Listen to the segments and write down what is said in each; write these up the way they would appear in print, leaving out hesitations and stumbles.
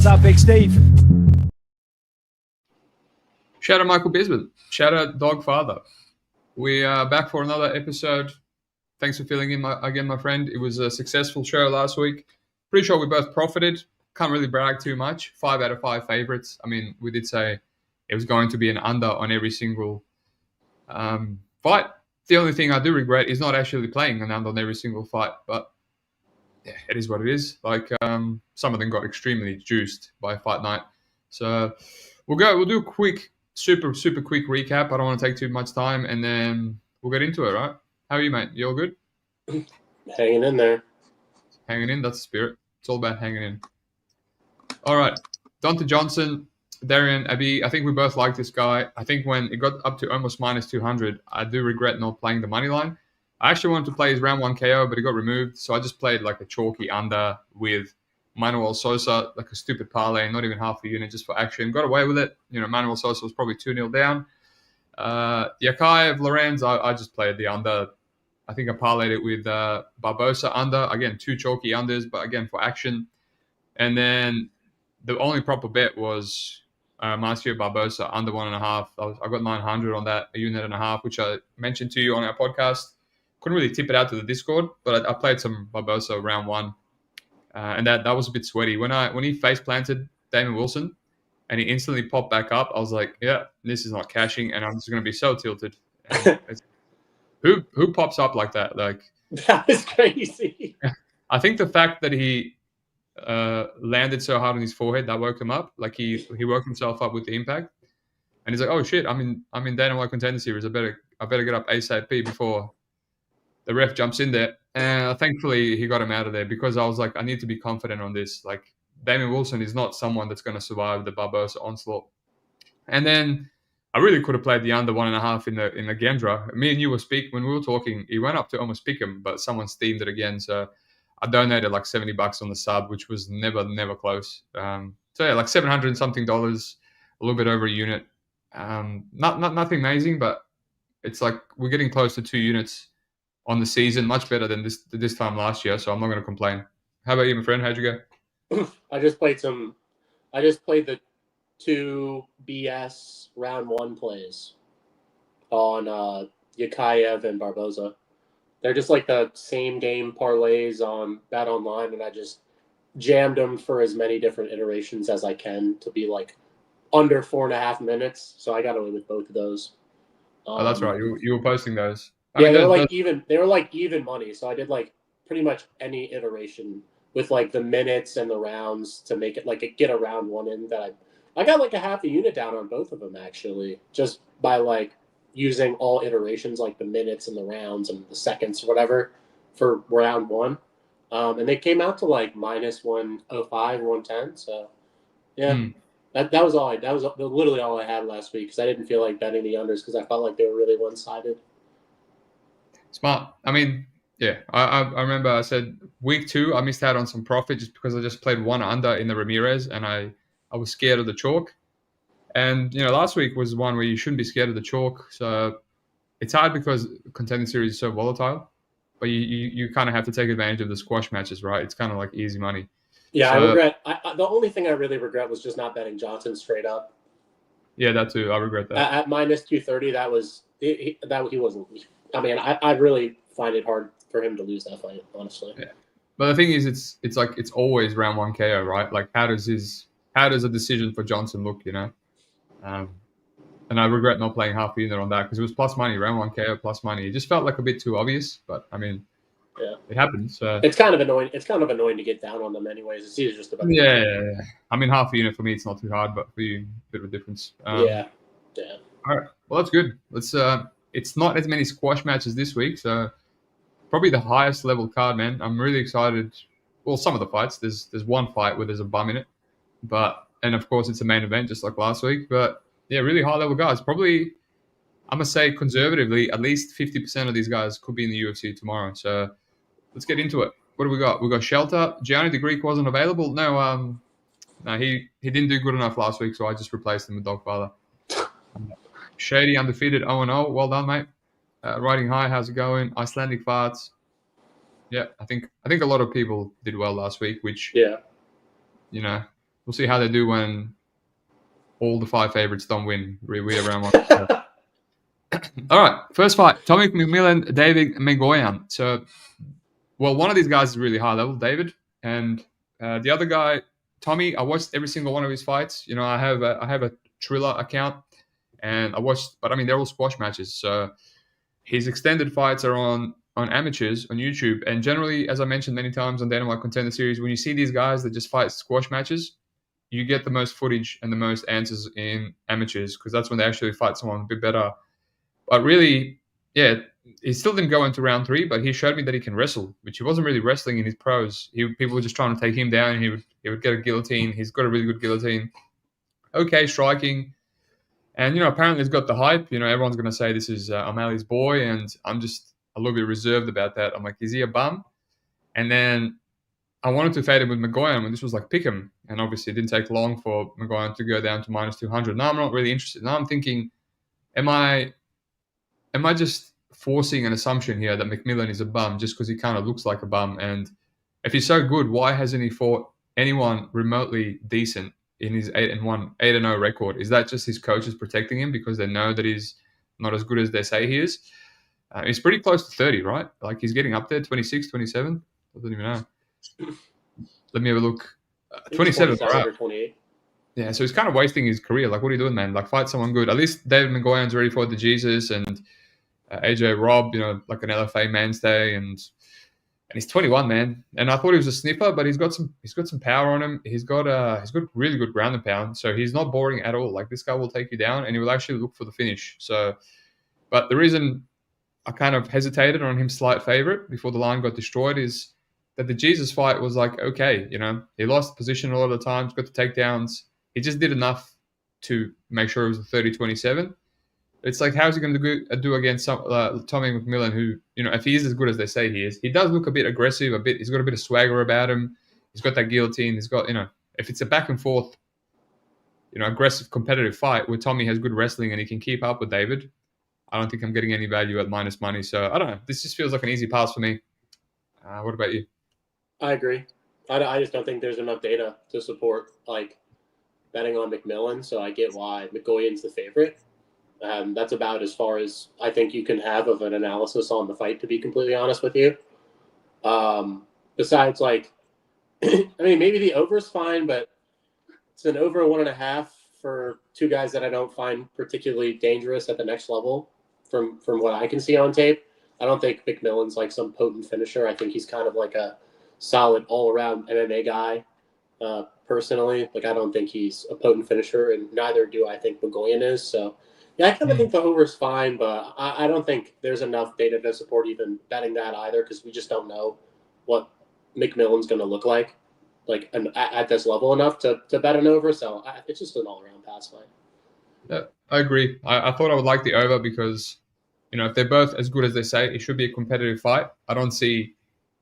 What's up, Big Steve? Shout out Michael Bisbee. Shout out Dog Father. We are back for another episode. Thanks for filling in again, my friend. It was a successful show last week. Pretty sure we both profited. Can't really brag too much. 5 out of 5 favorites. I mean, we did say it was going to be an under on every single fight. The only thing I do regret is not actually playing an under on every single fight. But yeah, it is what it is. Like some of them got extremely juiced by fight night. So we'll do a quick, super quick recap. I don't want to take too much time, and then we'll get into it, right? How are you, mate? You all good? Hanging in there. Hanging in, that's the spirit. It's all about hanging in. All right. Dante Johnson, Darian Abbey. I think we both like this guy. I think when it got up to almost minus 200, I do regret not playing the money line. I actually wanted to play his round 1 KO, but it got removed. So I just played like a chalky under with Manuel Sosa, like a stupid parlay, not even half a unit just for action. Got away with it. You know, Manuel Sosa was probably 2-0 down. Yakayev Lorenz, I just played the under. I think I parlayed it with Barbosa under. Again, 2 chalky unders, but again, for action. And then the only proper bet was Marcio Barbosa under 1.5. I got 900 on that, a unit and a half, which I mentioned to you on our podcast. Couldn't really tip it out to the Discord, but I played some Barbosa round 1. And that was a bit sweaty. When he face planted Damon Wilson and he instantly popped back up, I was like, yeah, this is not cashing, and I'm just going to be so tilted. Who pops up like that? Like, that was crazy. I think the fact that he landed so hard on his forehead, that woke him up. Like he woke himself up with the impact, and he's like, oh shit, I'm in Dana White Contender Series. I better get up ASAP before the ref jumps in there. And thankfully he got him out of there, because I was like, I need to be confident on this. Like, Damon Wilson is not someone that's going to survive the Barbosa onslaught. And then I really could have played the under 1.5 in the Gendra. Me and you when we were talking, he went up to almost pick him, but someone steamed it again. So I donated like $70 on the sub, which was never close. So yeah, like $700 and something, a little bit over a unit. Nothing amazing, but it's like we're getting close to 2 units on the season, much better than this time last year. So I'm not going to complain. How about you, my friend? How'd you go? I just played the 2 BS round 1 plays on Yakayev and Barbosa. They're just like the same game parlays on Bet Online, and I just jammed them for as many different iterations as I can to be like under 4.5 minutes. So I got away with both of those. Oh, that's right. You were posting those. They were like even money. So I did like pretty much any iteration with like the minutes and the rounds to make it like get a round 1 in. That I got like a half a unit down on both of them, actually, just by like using all iterations, like the minutes and the rounds and the seconds, whatever, for round 1. And they came out to like minus 105, 110. So yeah, that was literally all I had last week, because I didn't feel like betting the unders because I felt like they were really one-sided. Smart. I mean, yeah, I remember I said week 2 I missed out on some profit just because I just played 1 under in the Ramirez, and I was scared of the chalk. And, you know, last week was one where you shouldn't be scared of the chalk. So it's hard because Contender Series is so volatile, but you kind of have to take advantage of the squash matches, right? It's kind of like easy money. Yeah, so, the only thing I really regret was just not betting Johnson straight up. Yeah, that too. I regret that. At minus 230, he wasn't. I mean, I really find it hard for him to lose that fight, honestly. Yeah. But the thing is, it's like it's always round 1 KO, right? Like, how does a decision for Johnson look, you know? And I regret not playing half a unit on that, because it was plus money, round 1 KO plus money. It just felt like a bit too obvious, but I mean, yeah, it happens. So. It's kind of annoying. It's kind of annoying to get down on them, anyways. It's just about. Yeah. I mean, half a unit for me, it's not too hard, but for you, a bit of a difference. Yeah. All right. Well, that's good. Let's. It's not as many squash matches this week, so probably the highest level card, man. I'm really excited. Well, some of the fights. There's one fight where there's a bum in it, and of course it's a main event just like last week. But yeah, really high level guys. Probably, I'm gonna say conservatively, at least 50% of these guys could be in the UFC tomorrow. So let's get into it. What do we got? We got Shelter. Gianni the Greek wasn't available. No, he didn't do good enough last week, so I just replaced him with Dogfather. Shady undefeated 0-0. Well done, mate. Riding high. How's it going? Icelandic farts. Yeah, I think a lot of people did well last week, which we'll we'll see how they do when all the 5 favorites don't win. We around one. So. All right, first fight: Tommy McMillan, David Mengoyan. So, well, one of these guys is really high level, David, and the other guy, Tommy. I watched every single one of his fights. You know, I have a Triller account, and I watched, but I mean, they're all squash matches. So his extended fights are on amateurs on YouTube, and generally, as I mentioned many times on Dynamite Contender Series, when you see these guys that just fight squash matches, you get the most footage and the most answers in amateurs because that's when they actually fight someone a bit better. But really, yeah, he still didn't go into round 3, but he showed me that he can wrestle, which he wasn't really wrestling in his pros. People were just trying to take him down, and he would get a guillotine. He's got a really good guillotine. Okay, striking. And, apparently he's got the hype. Everyone's going to say this is O'Malley's boy, and I'm just a little bit reserved about that. I'm like, is he a bum? And then I wanted to fade him with Maguire when this was like pick him. And obviously it didn't take long for Maguire to go down to minus 200. Now I'm not really interested. Now I'm thinking, am I just forcing an assumption here that McMillan is a bum just because he kind of looks like a bum? And if he's so good, why hasn't he fought anyone remotely decent in his 8-0 record? Is that just his coaches protecting him because they know that he's not as good as they say he is? He's pretty close to 30, right? Like he's getting up there, 26, 27. I don't even know. Let me have a look. 27, right? Or 28. Yeah, so he's kind of wasting his career. Like, what are you doing, man? Like, fight someone good. At least David Maguire's already fought the Jesus, and AJ Robb, like an LFA mainstay, and he's 21, man. And I thought he was a sniffer, but he's got some power on him. He's got really good ground and pound, so he's not boring at all. Like, this guy will take you down, and he will actually look for the finish. So, but the reason I kind of hesitated on him slight favorite before the line got destroyed is that the Jesus fight was like, okay, he lost position a lot of the times, got the takedowns. He just did enough to make sure it was a 30-27. It's like, how's he going to do against Tommy McMillan, who, if he is as good as they say he is, he does look a bit aggressive, he's got a bit of swagger about him. He's got that guillotine. He's got, if it's a back and forth, aggressive competitive fight where Tommy has good wrestling and he can keep up with David, I don't think I'm getting any value at minus money. So I don't know. This just feels like an easy pass for me. What about you? I agree. I just don't think there's enough data to support like betting on McMillan. So I get why McGoyan's the favorite. That's about as far as I think you can have of an analysis on the fight, to be completely honest with you. Besides, like, I mean, maybe the over's fine, but it's an over 1.5 for two guys that I don't find particularly dangerous at the next level from what I can see on tape. I don't think McMillan's like some potent finisher. I think he's kind of like a solid all-around MMA guy, personally. Like, I don't think he's a potent finisher, and neither do I think Magoyan is. So, yeah, I kind of think the over's fine, but I don't think there's enough data to support even betting that either, because we just don't know what McMillan's going to look like at this level enough to bet an over. So it's just an all-around pass line. Yeah, I agree. I thought I would like the over because, if they're both as good as they say, it should be a competitive fight. I don't see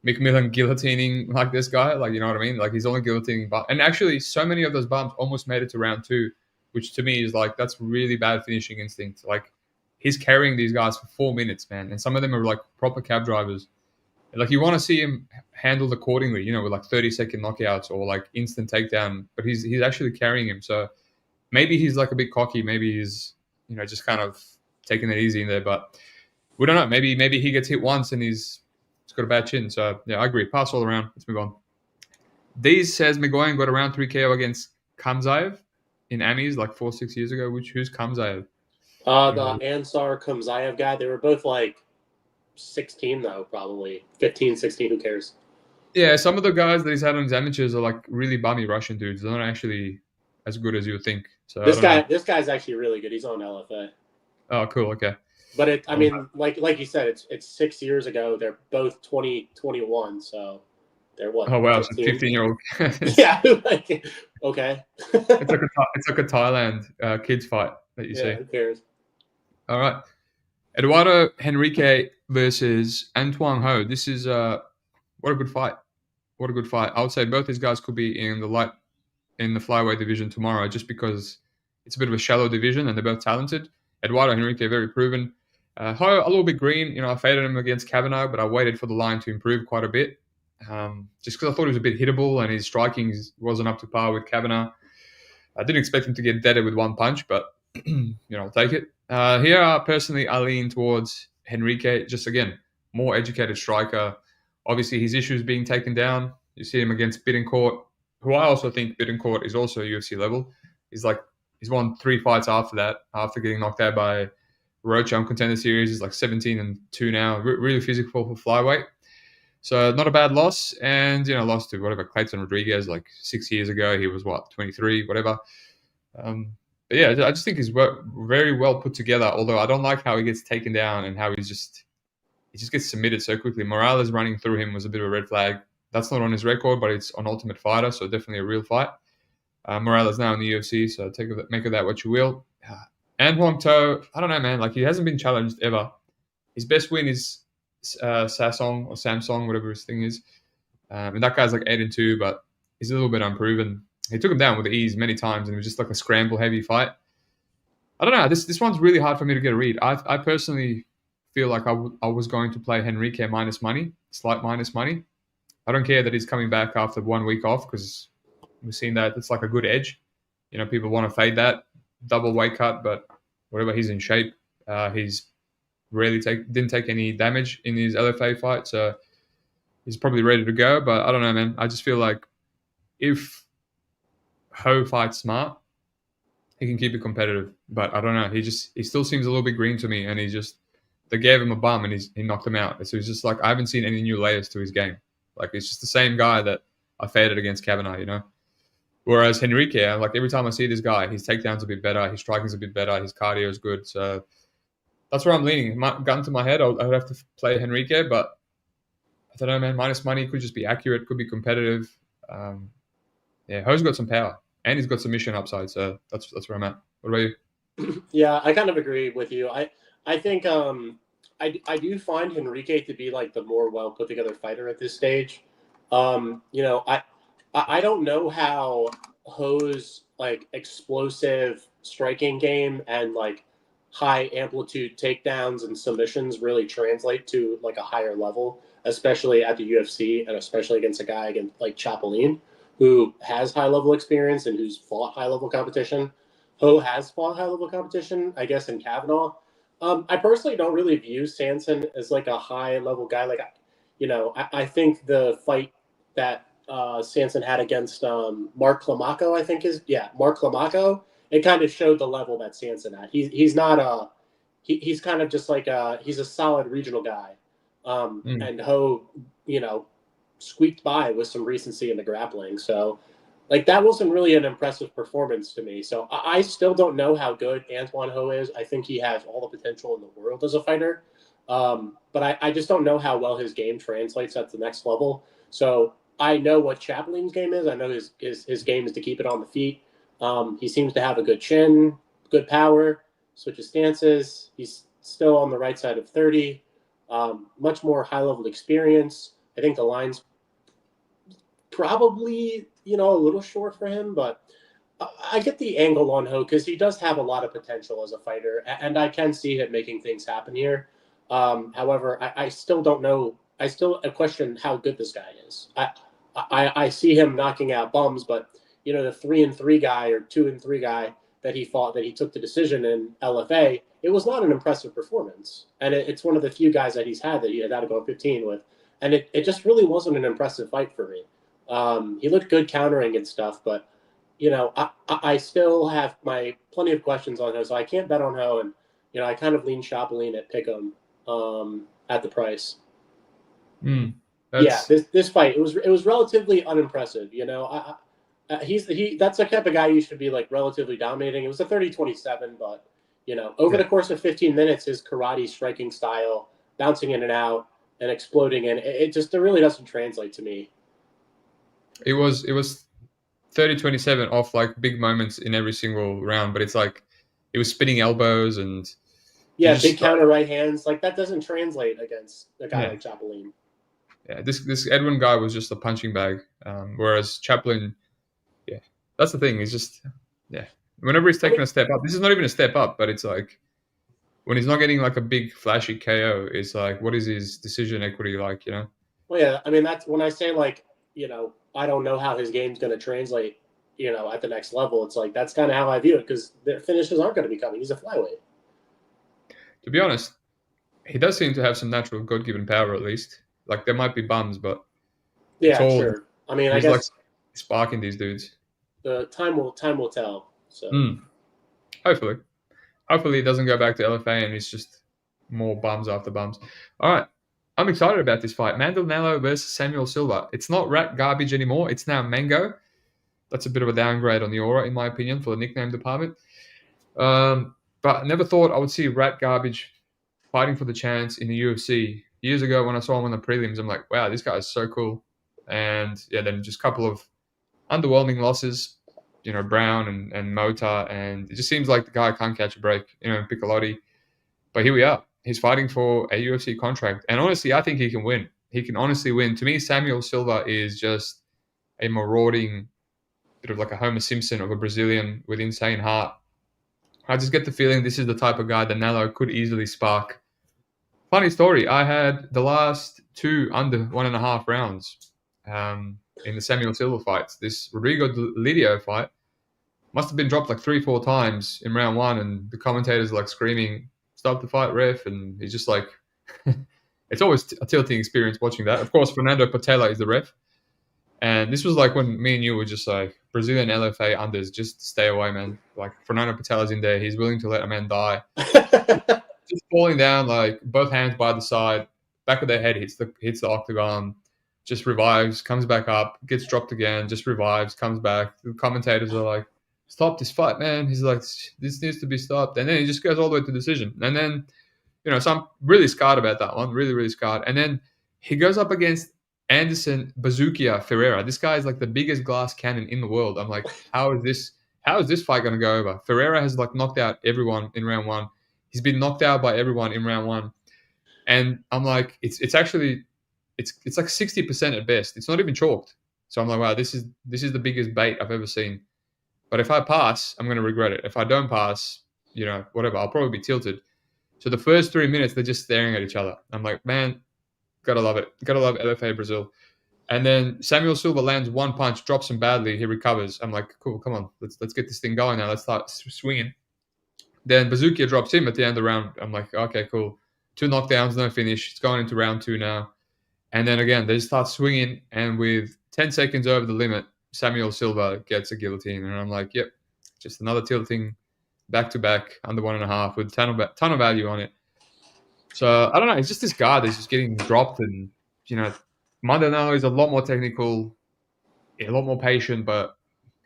McMillan guillotining like this guy. Like, you know what I mean? Like, he's only guillotining. And actually, so many of those bumps almost made it to round 2, which to me is like, that's really bad finishing instinct. Like, he's carrying these guys for 4 minutes, man. And some of them are like proper cab drivers. Like, you want to see him handled accordingly, with like 30-second knockouts or like instant takedown. But he's actually carrying him. So maybe he's like a bit cocky. Maybe he's, just kind of taking it easy in there. But we don't know. Maybe he gets hit once and he's got a bad chin. So, yeah, I agree. Pass all around. Let's move on. Deez says Magoyan got around 3 KO against Kamzaev in Amis like 4-6 years ago. Who's Kamzaev? The Ansar Kamzaev guy. They were both like 16, though, probably. 15, 16, who cares? Yeah, some of the guys that he's had on his amateurs are like really bummy Russian dudes. They're not actually as good as you would think. So this guy's actually really good. He's on LFA. Oh, cool. Okay. But like you said, it's 6 years ago. They're both 21, so they're what? Oh wow, it's a 15-year-old. Yeah. Okay. it's like a Thailand kids fight that you see. Who cares? All right. Eduardo Henrique versus Antoine Ho. This is what a good fight. What a good fight. I would say both these guys could be in the flyweight division tomorrow, just because it's a bit of a shallow division and they're both talented. Eduardo Henrique, very proven. Ho, a little bit green. I faded him against Kavanagh, but I waited for the line to improve quite a bit. Just because I thought he was a bit hittable and his striking wasn't up to par with Kavanagh. I didn't expect him to get deaded with one punch, but I'll take it. Here, personally, I lean towards Henrique. Just again, more educated striker. Obviously, his issues being taken down. You see him against Bittencourt, who I also think Bittencourt is also UFC level. He's won 3 fights after that, after getting knocked out by Rocha on Contender Series. He's like 17-2 now. Really physical for flyweight. So not a bad loss, and lost to whatever Clayton Rodriguez like 6 years ago. He was 23, whatever. But yeah, I just think he's very well put together. Although I don't like how he gets taken down and how he just gets submitted so quickly. Morales running through him was a bit of a red flag. That's not on his record, but it's on Ultimate Fighter, so definitely a real fight. Morales now in the UFC, so make of that what you will. And Huang To, I don't know, man. Like, he hasn't been challenged ever. His best win is Sasong or Samsung, whatever his thing is. And that guy's like 8-2, but he's a little bit unproven. He took him down with ease many times, and it was just like a scramble heavy fight. I don't know. This one's really hard for me to get a read. I personally feel like I was going to play Henrique minus money, slight minus money. I don't care that he's coming back after 1 week off, because we've seen that it's like a good edge. People want to fade that double weight cut, but whatever, he's in shape. He's didn't take any damage in his LFA fight, so he's probably ready to go. But I don't know, man. I just feel like if Ho fights smart, he can keep it competitive. But I don't know. He still seems a little bit green to me, and they gave him a bum and he knocked him out. So he's just like, I haven't seen any new layers to his game. Like, it's just the same guy that I faded against Kavanaugh, Whereas Henrique, like, every time I see this guy, his takedown's a bit better, his striking's a bit better, his cardio is good. So that's where I'm leaning. Gun to my head, I would have to play Henrique, but I don't know, man. Minus money could just be accurate, could be competitive. Ho's got some power, and he's got submission upside, so that's where I'm at. What about you? Yeah, I kind of agree with you. I think I do find Henrique to be like the more well put together fighter at this stage. I don't know how Ho's like explosive striking game and like high amplitude takedowns and submissions really translate to like a higher level, especially at the UFC and especially against a guy like Chapelin, who has high level experience and who's fought high level competition. Ho has fought high level competition, I guess, in Kavanaugh. I personally don't really view Sanson as like a high level guy. Like, I think the fight that Sanson had against Mark Climaco, Mark Climaco, it kind of showed the level that Sanson at. He's not he's kind of just like he's a solid regional guy. And Ho, squeaked by with some recency in the grappling. So, like, that wasn't really an impressive performance to me. So I still don't know how good Antoine Ho is. I think he has all the potential in the world as a fighter. But I just don't know how well his game translates at the next level. So I know what Chapelin's game is. I know his game is to keep it on the feet. He seems to have a good chin, good power, switches stances. He's still on the right side of 30. Much more high-level experience. I think the line's probably, a little short for him, but I get the angle on Ho because he does have a lot of potential as a fighter, and I can see him making things happen here. However, I still don't know. I still question how good this guy is. I see him knocking out bums, but the 3-3 guy or 2-3 guy that he fought, that he took the decision in LFA, it was not an impressive performance, and it's one of the few guys that he's had that he had to go 15 with, and it just really wasn't an impressive fight for me. He looked good countering and stuff, but I still have my plenty of questions on Ho, so I can't bet on Ho, and I kind of lean Chapelin at Pick'em at the price. This fight it was relatively unimpressive. That's the type of guy you should be like relatively dominating. It was a 30-27, but over the course of 15 minutes, his karate striking style, bouncing in and out and exploding, and it really doesn't translate to me. It was 30-27 off like big moments in every single round, but it's like it was spinning elbows and big counter right hands. Like, that doesn't translate against a guy like Chapelin. Yeah, this Edwin guy was just a punching bag, whereas Chaplin, that's the thing. He's just whenever he's taking a step up, this is not even a step up, but it's like when he's not getting like a big flashy KO, it's like, what is his decision equity like? Well, yeah, I mean, that's when I say like I don't know how his game's going to translate. at the next level. It's like that's kind of how I view it because their finishes aren't going to be coming. He's a flyweight. To be honest, he does seem to have some natural God-given power, at least. Like there might be bums, but it's Yeah, all sure. I mean, I he's like guess sparking these dudes. the time will tell. So Hopefully, he doesn't go back to LFA and it's just more bums after bums. All right, I'm excited about this fight. Mandanello versus Samuel Silva. It's not rat garbage anymore. It's now Mango. That's a bit of a downgrade on the aura, in my opinion, for the nickname department. But I never thought I would see rat garbage fighting for the chance in the UFC. Years ago, when I saw him on the prelims, I'm like, wow, this guy is so cool. And yeah, then just a couple of underwhelming losses, Brown and Mota, and it just seems like the guy can't catch a break, Piccolotti. But here we are. He's fighting for a UFC contract. And honestly, I think he can win. He can honestly win. To me, Samuel Silva is just a marauding, bit of like a Homer Simpson of a Brazilian with insane heart. I just get the feeling this is the type of guy that Nalo could easily spark. Funny story, I had the last 2 under 1.5 rounds in the Samuel Silva fights. This Rodrigo Lidio fight must have been dropped like 3-4 times in round 1, and the commentators like screaming, "Stop the fight, ref!" And he's just like, it's always a tilting experience watching that. Of course, Fernando Portela is the ref. And this was like when me and you were just like, Brazilian LFA unders, just stay away, man. Like, Fernando Patela's in there. He's willing to let a man die. Just falling down, like, both hands by the side, back of their head hits the octagon, just revives, comes back up, gets dropped again, just revives, comes back. The commentators are like, stop this fight, man. He's like, this needs to be stopped. And then he just goes all the way to decision. And then, so I'm really scarred about that one, really, really scarred. And then he goes up against Anderson Bazookia Ferreira. This guy is like the biggest glass cannon in the world. I'm like, how is this fight going to go over? Ferreira has like knocked out everyone in round 1. He's been knocked out by everyone in round 1. And I'm like, it's actually like 60% at best. It's not even chalked. So I'm like, wow, this is the biggest bait I've ever seen. But if I pass, I'm going to regret it. If I don't pass, whatever, I'll probably be tilted. So the first 3 minutes, they're just staring at each other. I'm like, man, gotta love it. Gotta love LFA Brazil. And then Samuel Silva lands one punch, drops him badly. He recovers. I'm like, cool, come on. Let's get this thing going now. Let's start swinging. Then Bazookia drops him at the end of the round. I'm like, okay, cool. 2 knockdowns, no finish. It's going into round 2 now. And then again, they start swinging. And with 10 seconds over the limit, Samuel Silva gets a guillotine. And I'm like, yep, just another tilting back-to-back under 1.5 with a ton of value on it. So, I don't know. It's just this guy that's just getting dropped. And, Mandanao is a lot more technical, a lot more patient, but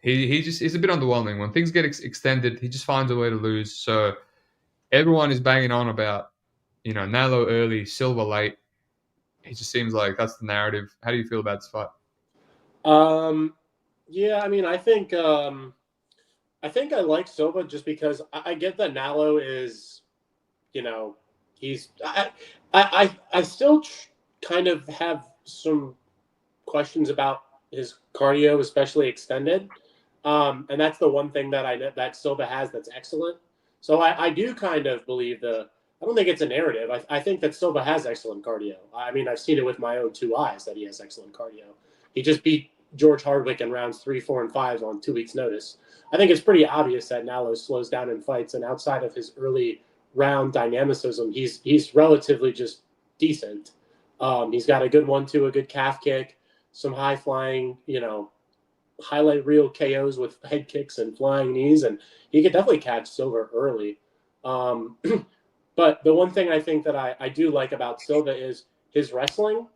he's a bit underwhelming. When things get extended, he just finds a way to lose. So, everyone is banging on about, Nalo early, Silva late. It just seems like that's the narrative. How do you feel about this fight? Yeah, I mean, I think I like Silva just because I get that Nalo is, he's I still kind of have some questions about his cardio, especially extended, and that's the one thing that I know that Silva has that's excellent. So I do kind of believe I don't think it's a narrative. I think that Silva has excellent cardio. I mean, I've seen it with my own 2 eyes that he has excellent cardio. He just beat George Hardwick in rounds 3, 4, and 5 on 2 weeks' notice. I think it's pretty obvious that Nalo slows down in fights, and outside of his early round dynamicism, he's relatively just decent. He's got a good 1-2, a good calf kick, some high flying, highlight reel KOs with head kicks and flying knees, and he could definitely catch Silva early. But the one thing I think that I do like about Silva is his wrestling.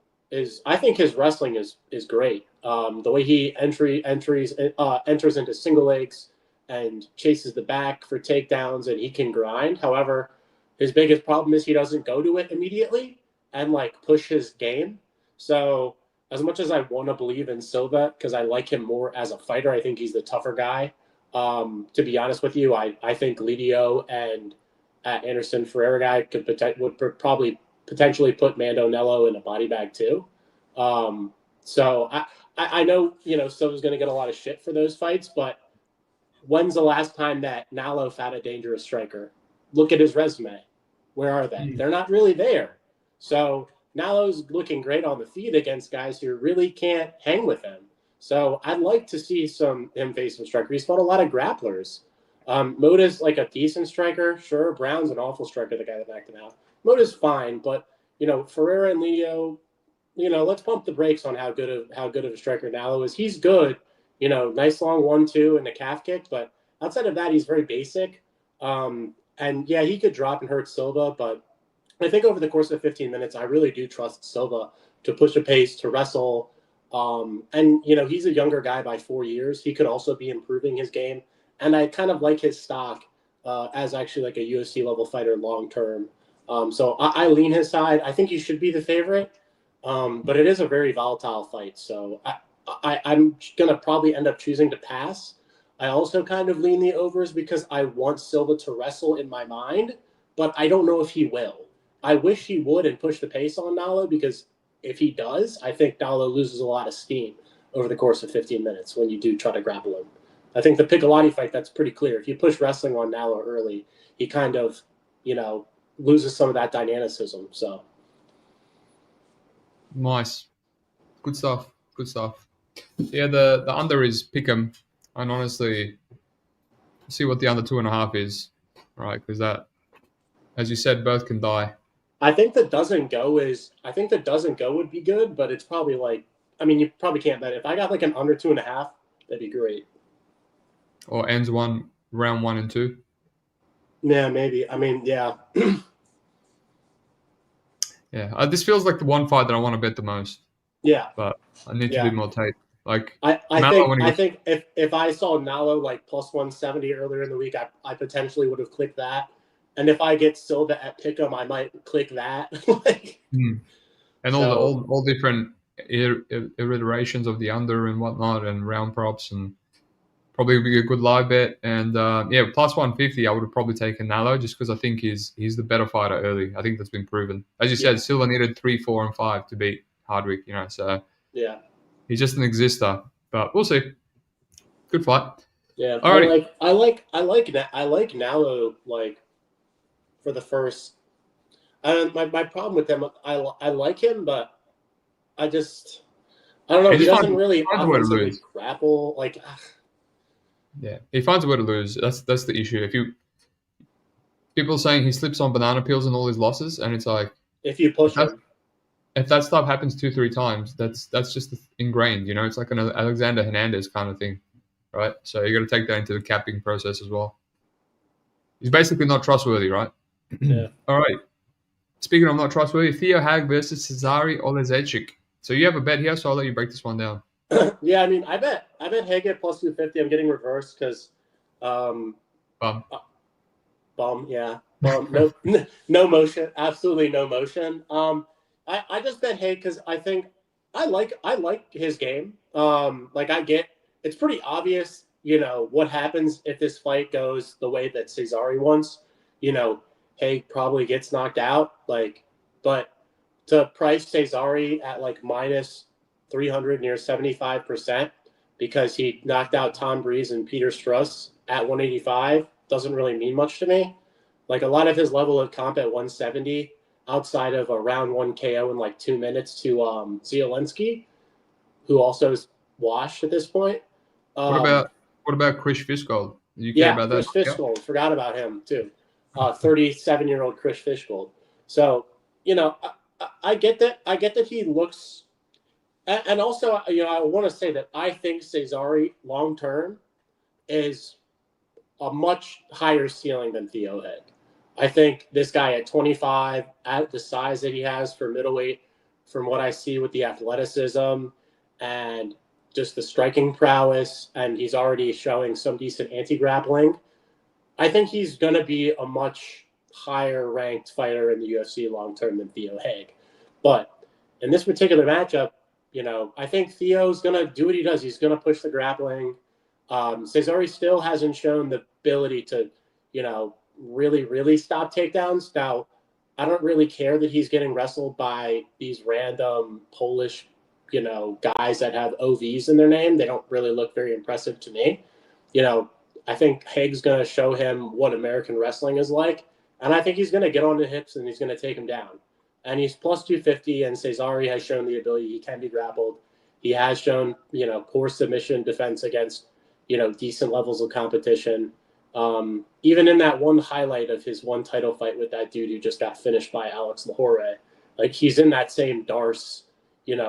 I think his wrestling is great. The way he enters into single legs and chases the back for takedowns, and he can grind. However, his biggest problem is he doesn't go to it immediately and like push his game. So as much as I want to believe in Silva because I like him more as a fighter, I think he's the tougher guy. To be honest with you, I think Lidio and Anderson Ferreira guy would probably potentially put Mandanello in a body bag too. So I know, Silva's going to get a lot of shit for those fights, but when's the last time that Nalo fought a dangerous striker? Look at his resume. Where are they? They're not really there. So Nalo's looking great on the feet against guys who really can't hang with him. So I'd like to see him face some striker. He's fought a lot of grapplers. Moda's like a decent striker, sure. Brown's an awful striker, the guy that knocked him out. Moda's fine, but Ferreira and Leo, let's pump the brakes on how good of a striker Nalo is. He's good, nice long 1-2 and a calf kick, but outside of that, he's very basic. And yeah, he could drop and hurt Silva, but I think over the course of 15 minutes, I really do trust Silva to push a pace, to wrestle. And he's a younger guy by 4 years. He could also be improving his game. And I kind of like his stock as actually like a UFC level fighter long term. So I lean his side. I think he should be the favorite. But it is a very volatile fight. So I'm going to probably end up choosing to pass. I also kind of lean the overs because I want Silva to wrestle in my mind, but I don't know if he will. I wish he would and push the pace on Nalo, because if he does, I think Nalo loses a lot of steam over the course of 15 minutes when you do try to grapple him. I think the Piccolotti fight, that's pretty clear. If you push wrestling on Nalo early, he kind of, loses some of that dynamicism. So Nice. Good stuff. Yeah, the under is pick'em, and honestly, see what the under 2.5 is, right? Because that, as you said, both can die. I think the doesn't go would be good, but it's probably like, you probably can't bet it. If I got like an under 2.5, that'd be great. Or ends round 1 and 2. Yeah, maybe. Yeah. Yeah, this feels like the one fight that I want to bet the most. Yeah, but I need to do more tape. Like I think if I saw Nalo like plus 170 earlier in the week, I potentially would have clicked that. And if I get Silva at pick'em, I might click that. And all different iterations of the under and whatnot, and round props, and probably be a good live bet. And plus 150, I would have probably taken Nalo just because I think he's the better fighter early. I think that's been proven. As you said, Silva needed 3, 4, and 5 to beat Hardwick. So yeah, he's just an exister. But we'll see. Good fight. Yeah, Alrighty. I like Nalo like for the first. My problem with him, I like him, but I don't know. He doesn't really offensively grapple. Yeah, he finds a way to lose. That's the issue. People saying he slips on banana peels in all his losses, and it's like if you push him. If that stuff happens 2-3 times, that's just ingrained. It's like an Alexander Hernandez kind of thing, right? So you got to take that into the capping process as well. He's basically not trustworthy, right? Yeah. All right. Speaking of not trustworthy, Theo Hag versus Cezary Oleziejczyk. So you have a bet here, so I'll let you break this one down. Yeah, I bet Hag at plus 250. I'm getting reversed because Bum. Yeah. No motion. Absolutely no motion. I just bet Hag because I think I like his game. I get it's pretty obvious, what happens if this fight goes the way that Cezary wants. Hag probably gets knocked out. But to price Cezary at minus 300, near 75%, because he knocked out Tom Breeze and Peter Struss at 185 doesn't really mean much to me. A lot of his level of comp at 170, outside of a round 1 KO in 2 minutes to Zielinski, who also is washed at this point. What about Chris Fishgold? You care about that? Chris Fishgold. Forgot about him too. 37-year-old Chris Fishgold. So I get that. I get that he looks, and also I want to say that I think Cezary long term is a much higher ceiling than Theo Hag. I think this guy at 25, at the size that he has for middleweight, from what I see with the athleticism and just the striking prowess, and he's already showing some decent anti-grappling, I think he's going to be a much higher ranked fighter in the UFC long term than Theo Hag. But in this particular matchup, I think Theo's going to do what he does. He's going to push the grappling. Cezary still hasn't shown the ability to, really, really stop takedowns. Now, I don't really care that he's getting wrestled by these random Polish, guys that have OVs in their name. They don't really look very impressive to me. I think Hag's going to show him what American wrestling is like. And I think he's going to get on the hips and he's going to take him down. And he's plus 250, and Cezary has shown the ability he can be grappled. He has shown, poor submission defense against, decent levels of competition. Even in that one highlight of his one title fight with that dude who just got finished by Alex Lahore, like he's in that same Darce,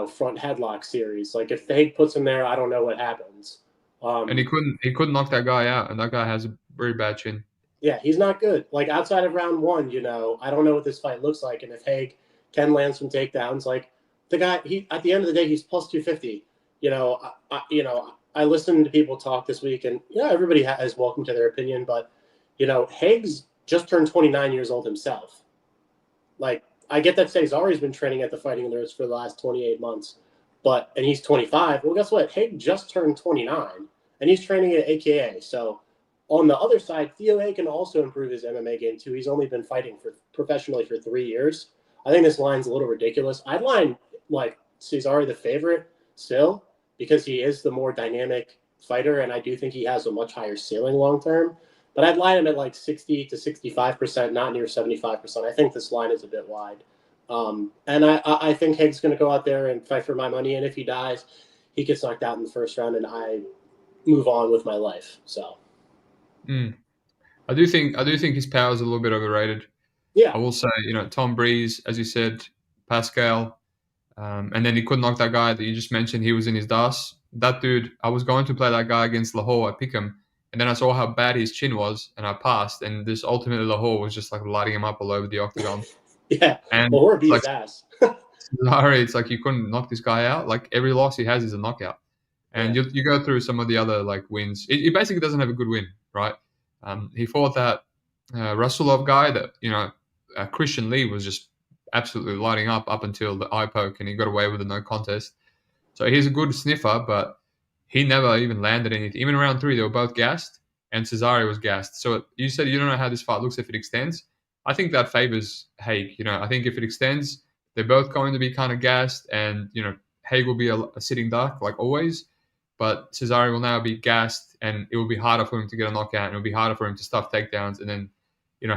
front headlock series. Like if Haig puts him there, I don't know what happens. And he couldn't knock that guy out, and that guy has a very bad chin. Yeah, he's not good. Like outside of round one, I don't know what this fight looks like, and if Haig can land some takedowns, like the guy, he at the end of the day, he's plus 250. I listened to people talk this week, and everybody is welcome to their opinion, but Haig's just turned 29 years old himself. Like I get that Cesari's been training at the Fighting Nerds for the last 28 months, and he's 25. Well, guess what? Haig just turned 29, and he's training at AKA. So on the other side, Theo Haig can also improve his MMA game too. He's only been fighting professionally for 3 years. I think this line's a little ridiculous. I'd line like Cesare the favorite still because he is the more dynamic fighter, and I do think he has a much higher ceiling long term. But I'd line him at like 60 to 65%, not near 75%. I think this line is a bit wide. And I think Haig's going to go out there and fight for my money, and if he dies, he gets knocked out in the first round, and I move on with my life. So. I do think his power is a little bit overrated. Yeah. I will say, Tom Breeze, as you said, Pascal, and then he couldn't knock that guy that you just mentioned. He was in his dust. That dude, I was going to play that guy against Lahore. I pick him, and then I saw how bad his chin was, and I passed. And this ultimately Lahore was just like lighting him up all over the octagon. Yeah, and Lahore beat his ass. Sorry, it's like you couldn't knock this guy out. Like every loss he has is a knockout. And you go through some of the other like wins. He basically doesn't have a good win, right? He fought that Rasulov guy that Christian Lee was just absolutely lighting up until the eye poke, and he got away with a no contest. So he's a good sniffer, but he never even landed anything. Even in round 3, they were both gassed, and Cesare was gassed. So you said you don't know how this fight looks if it extends. I think that favors Haig. I think if it extends, they're both going to be kind of gassed, and Haig will be a sitting duck like always. But Cesare will now be gassed, and it will be harder for him to get a knockout, and it will be harder for him to stuff takedowns. And then,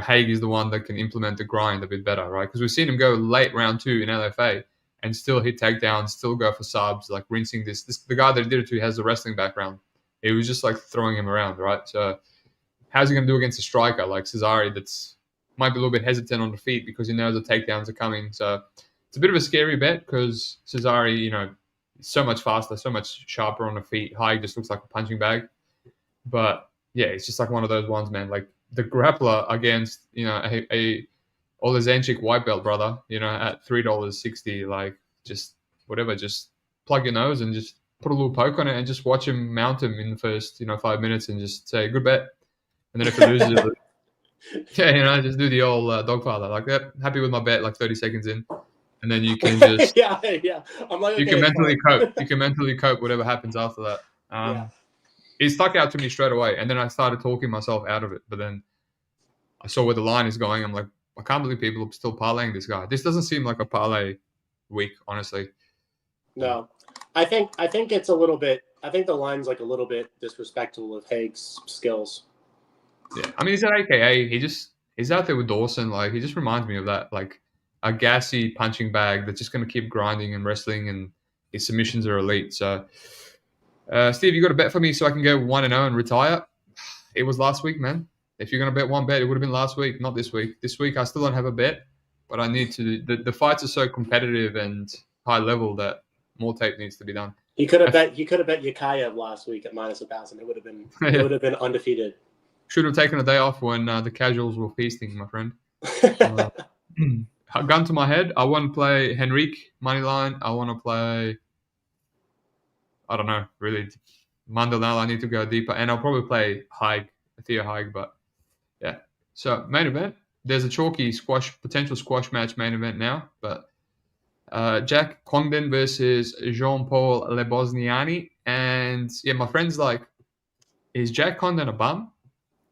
Haig is the one that can implement the grind a bit better, right? Because we've seen him go late round 2 in LFA and still hit takedowns, still go for subs, like rinsing this. The guy that did it to has a wrestling background. It was just like throwing him around, right? So how's he going to do against a striker like Cesare that's might be a little bit hesitant on the feet because he knows the takedowns are coming? So it's a bit of a scary bet because Cesare, so much faster, so much sharper on the feet. Haig just looks like a punching bag. But yeah, it's just like one of those ones, man. Like the grappler against, a Oleszynczyk white belt brother, at $3.60, like just whatever, just plug your nose and just put a little poke on it and just watch him mount him in the first, 5 minutes and just say, good bet. And then if it loses, just do the old dogfather like that. Happy with my bet, like 30 seconds in. And then you can just yeah. I'm like, you can mentally cope. You can mentally cope whatever happens after that. It stuck out to me straight away, and then I started talking myself out of it. But then I saw where the line is going. I'm like, I can't believe people are still parlaying this guy. This doesn't seem like a parlay week, honestly. No, I think it's a little bit. I think the line's like a little bit disrespectful of Haig's skills. Yeah, I mean, he's at AKA. He's out there with Dawson. Like he just reminds me of that. Like a gassy punching bag that's just going to keep grinding and wrestling, and his submissions are elite. So, Steve, you got a bet for me so I can go 1-0 and retire? It was last week, man. If you're going to bet one bet, it would have been last week, not this week. This week, I still don't have a bet, but I need to. The fights are so competitive and high level that more tape needs to be done. He could have bet Yukayev last week at -1,000. It would have been it would have been undefeated. Should have taken a day off when the casuals were feasting, my friend. Gun to my head, I want to play Henrique moneyline. I want to play, I don't know, really. Mandel, I need to go deeper. And I'll probably play Theo Haig. But yeah. So main event, there's a chalky potential squash match main event now. But Jack Congdon versus Jean-Paul Lebosniani. And yeah, my friend's like, is Jack Congdon a bum?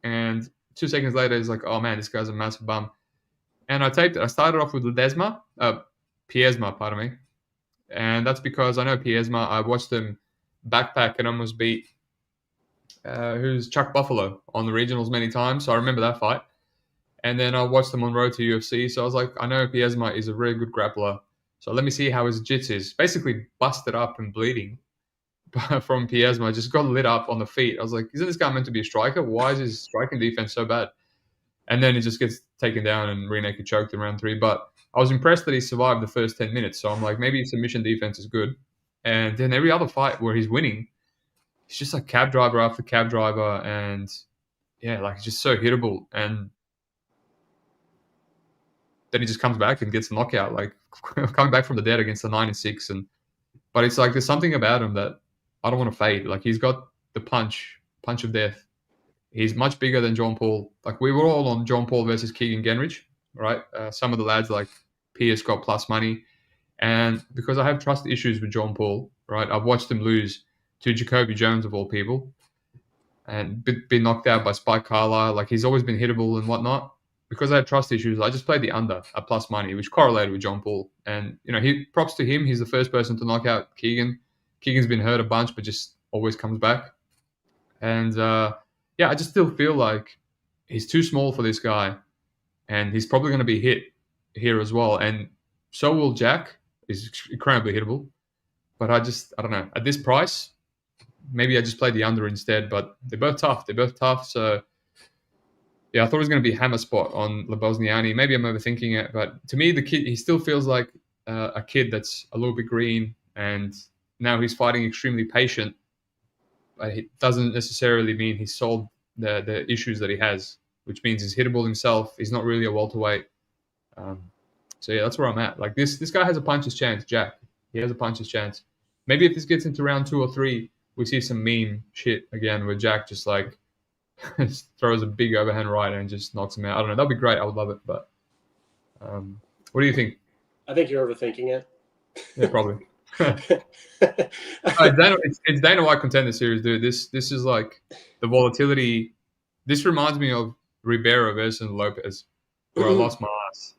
And 2 seconds later, he's like, oh man, this guy's a massive bum. And I taped it. I started off with Piesma, pardon me. And that's because I know Piesma. I watched him backpack and almost beat who's Chuck Buffalo on the regionals many times. So I remember that fight. And then I watched him on Road to UFC. So I was like, I know Piesma is a really good grappler. So let me see how his jiu-jitsu is. Basically busted up and bleeding from Piesma. Just got lit up on the feet. I was like, isn't this guy meant to be a striker? Why is his striking defense so bad? And then he just gets taken down and rear naked choked in round 3. But I was impressed that he survived the first 10 minutes. So I'm like, maybe his submission defense is good. And then every other fight where he's winning, he's just like cab driver after cab driver. And yeah, like he's just so hittable. And then he just comes back and gets a knockout, like coming back from the dead against the 9-6. But it's like there's something about him that I don't want to fade. Like he's got the punch of death. He's much bigger than John Paul. Like we were all on John Paul versus Keegan Genrich, right? Some of the lads like Pierce got plus money. And because I have trust issues with John Paul, right? I've watched him lose to Jacoby Jones of all people and been knocked out by Spike Carlisle. Like he's always been hittable and whatnot. Because I had trust issues, I just played the under at plus money, which correlated with John Paul. And, he props to him. He's the first person to knock out Keegan. Keegan's been hurt a bunch, but just always comes back. And, I just still feel like he's too small for this guy. And he's probably going to be hit here as well. And so will Jack. He's incredibly hittable. But I don't know. At this price, maybe I just played the under instead. But they're both tough. So... yeah, I thought it was going to be hammer spot on Lebosniani. Maybe I'm overthinking it, but to me, the kid, he still feels like a kid that's a little bit green, and now he's fighting extremely patient. But it doesn't necessarily mean he's solved the issues that he has, which means he's hittable himself. He's not really a welterweight. So yeah, that's where I'm at. Like this guy has a puncher's chance, Jack. He has a puncher's chance. Maybe if this gets into round 2 or 3, we see some meme shit again where Jack just like throws a big overhand right and just knocks him out. I don't know. That'd be great. I would love it. But what do you think? I think you're overthinking it. Yeah, probably. It's Dana White Contender Series, dude. This is like the volatility. This reminds me of Ribeiro versus Lopez, where I lost my ass.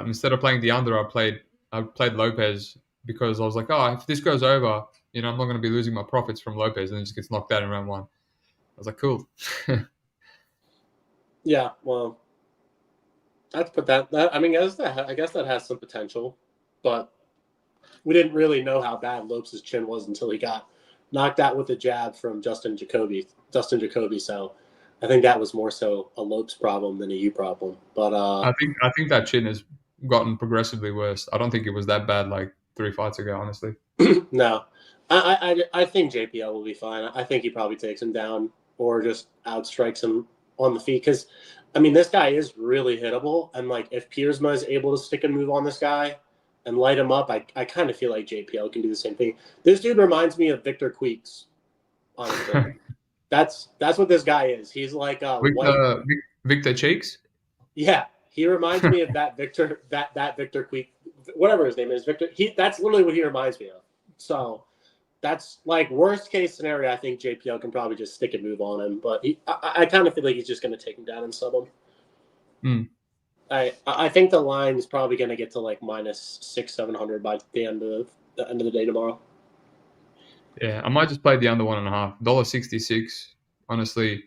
Instead of playing the under, I played Lopez because I was like, oh, if this goes over, I'm not going to be losing my profits from Lopez, and then he just gets knocked out in round 1. I was like, cool. Yeah, well, I'd put that. I mean, I guess that has some potential, but we didn't really know how bad Lopez's chin was until he got knocked out with a jab from Justin Jacoby. So I think that was more so a Lopez problem than a you problem. But I think that chin has gotten progressively worse. I don't think it was that bad like 3 fights ago, honestly. No, I think JPL will be fine. I think he probably takes him down or just outstrikes him on the feet. Because, I mean, this guy is really hittable. And, like, if Piersma is able to stick and move on this guy and light him up, I kind of feel like JPL can do the same thing. This dude reminds me of Victor Queeks, honestly. That's what this guy is. He's like Victor Cheeks? Yeah. He reminds me of that Victor Queek, whatever his name is. Victor. That's literally what he reminds me of. So that's like worst case scenario. I think JPL can probably just stick and move on him, but I kind of feel like he's just going to take him down and sub him. I think the line is probably going to get to like minus 600-700 by the end of the day tomorrow. Yeah, I might just play the under 1.5. $1.66, honestly.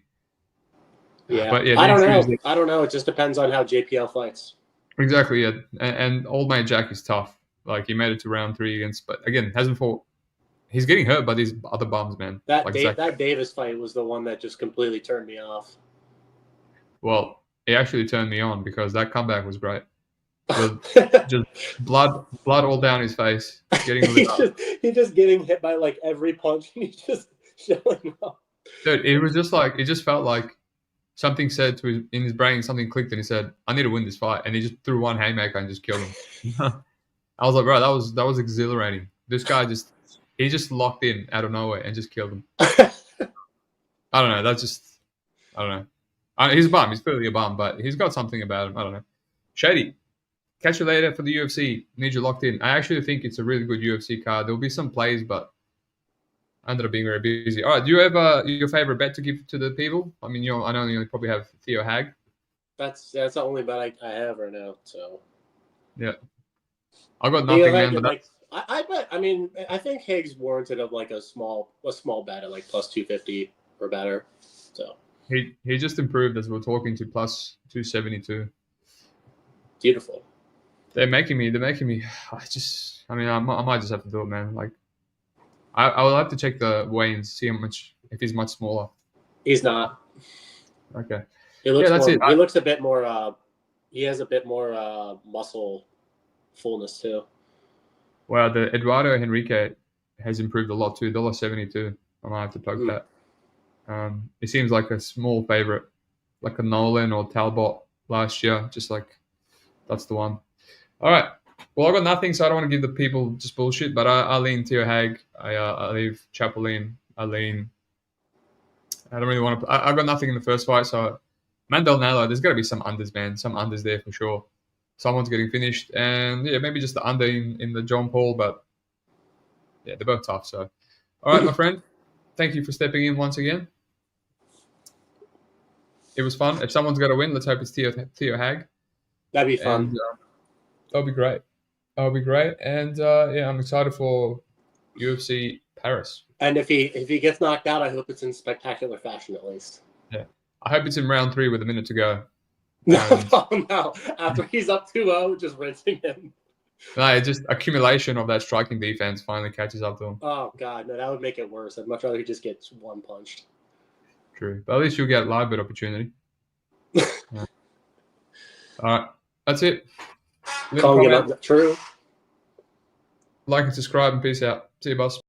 Yeah, but yeah, I don't know. It just depends on how JPL fights. Exactly. Yeah, and old mate Jack is tough. Like he made it to round 3 against, but again hasn't fought. He's getting hurt by these other bums, man. That Davis fight was the one that just completely turned me off. Well, it actually turned me on because that comeback was great. Just blood all down his face. He's just getting hit by like every punch. He's just showing up. Dude, it was just like it just felt like something said in his brain, something clicked, and he said, "I need to win this fight," and he just threw one haymaker and just killed him. I was like, bro, that was exhilarating. This guy just locked in out of nowhere and just killed him. I don't know. I don't know. He's a bum. He's clearly a bum, but he's got something about him. I don't know. Shady. Catch you later for the UFC. Need you locked in. I actually think it's a really good UFC card. There'll be some plays, but I ended up being very busy. All right. Do you have your favorite bet to give to the people? I mean, I know you probably have Theo Hag. That's the only bet I have right now. So. Yeah. I got nothing, man. But I bet. I mean, I think Haig's warranted of like a small bet at like plus 250 or better. So he just improved as we're talking to plus 272. Beautiful. They're making me. I mean, I might just have to do it, man. Like, I will have to check the weigh-ins, see how much, if he's much smaller. He's not. Okay. He looks that's more. it. He looks a bit more. He has a bit more muscle fullness too. Well, the Eduardo Henrique has improved a lot too. $1.72. I might have to plug that. He seems like a small favorite, like a Nolan or Talbot last year. Just like that's the one. All right. Well, I got nothing, so I don't want to give the people just bullshit. But I lean Theo Hag. I leave Chapolin. I don't really want to. I got nothing in the first fight, so Mandel Nalo. There's got to be some unders, man. Some unders there for sure. Someone's getting finished, and yeah, maybe just the under in the John Paul, but yeah, they're both tough. So, all right, my friend, thank you for stepping in once again. It was fun. If someone's got to win, let's hope it's Theo Hag. That'd be fun. And, that'll be great. That'll be great. And yeah, I'm excited for UFC Paris. And if he gets knocked out, I hope it's in spectacular fashion at least. Yeah, I hope it's in round 3 with a minute to go. No. After he's up 2-0, just rinsing him. No, it's just accumulation of that striking defense finally catches up to him. Oh, God. No, that would make it worse. I'd much rather he just gets one punched. True. But at least you'll get a live bet opportunity. Yeah. All right. That's it. True. Like and subscribe and peace out. See you, boss.